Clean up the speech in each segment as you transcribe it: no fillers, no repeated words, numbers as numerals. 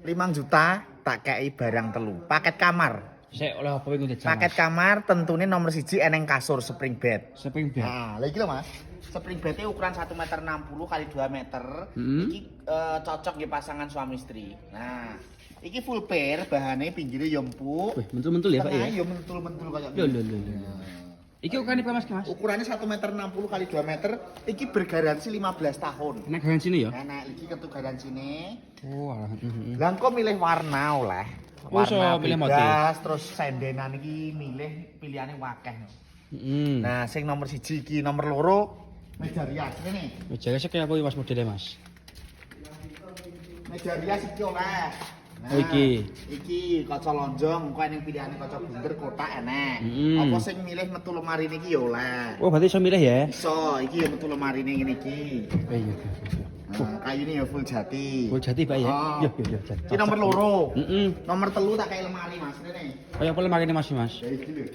5 juta tak kei barang telu. Paket kamar. Sik oleh apa iku jajal. Paket kamar tentunya nomor 1 eneng kasur spring bed. Spring bed. Nah, lagi lho Mas. Spring bednya ukuran 1,60 meter kali 2 meter. Iki cocok ya pasangan suami istri. Nah, iki full pair, bahannya pinggirnya empuk. Wih, mentul-mentul ya, Pak ya. Tengahnya mentul-mentul kayak Lho. Iki ukurannya berapa Mas? Ukurannya 1,60 meter kali 2 meter. Iki bergaransi 15 tahun. Enak gawe sini ya? Enak, iki ketu garansine. Oh, alah. Lah engko milih warna oleh. Oh, so milih motif. Terus sendenan iki milih pilihane wakeh. Heeh. Nah, sing nomor 1 iki, nomor 2 meja rias ini. Meja rias kayak apa Mas modelnya Mas? Meja rias iki oleh. Nah, Oh, iki. Iki kaca lonjong, engko ning pilihane kaca bunder kotak enek. Mm. Apa sing milih metu lemari niki ya oleh. Oh, berarti iso milih ya? Iso, iki ya metu lemari ning ngene iki. Iya. Nah, kayune ya full jati. Oh, jati Pak ya? Oh. Iya. Iki nomor 2. Heeh. Nomor 3 tak kayak lemari Mas rene. Kayak apa lemari ini Mas? Ya iki lho.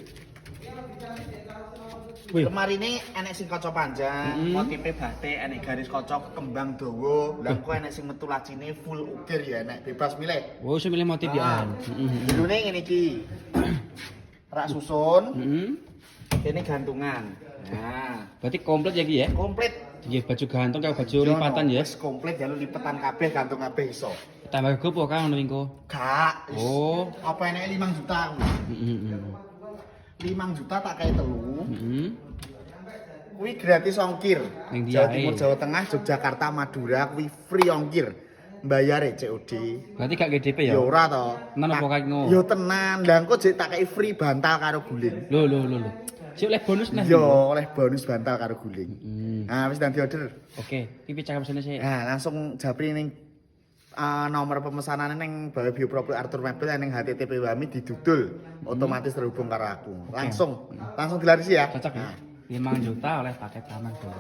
Wih. Lemari ini enek sing kaca panjang, motifnya batik, enek garis kaca kembang dawa. Lah kok enek sing metu lacine full ukir ya enek, bebas milih. Oh, iso milih motif ya. Judulnya ngene iki. Rak susun, Heeh. ini gantungan. Nah, Berarti komplit ya Ki ya? komplit. Iya, baju gantung kayak baju lipatan ya. Wis komplit jalur lipetan kabeh, gantung kabeh iso. Tambah gopo kan ngono engko. Gak. wis. Oh. Apa enek 5 juta? Heeh. 5 juta tak kayak telu. Heeh. Kuwi gratis ongkir. Ning Jawa diae. Timur, Jawa Tengah, Yogyakarta, Madura kuwi free ongkir. Bayar COD. Berarti gak GDP ya? Ya ora to. Tenan apa kae ngono? Ya tenan. Lah engko jek tak kei free bantal karo guling. Lho. Sik oleh bonus nah. Ya oleh bonus bantal karo guling. Hmm. Nah, wis nanti order. Oke, iki cakap sini sih. Nah, langsung japri ning nomor pemesanan ning Bawa Bioproperty Arthur Mebel ning HTTP Wami didudul. Otomatis terhubung karo aku. Langsung dilarisi ya. Cocok ya? 5 juta oleh paket kamar tuh.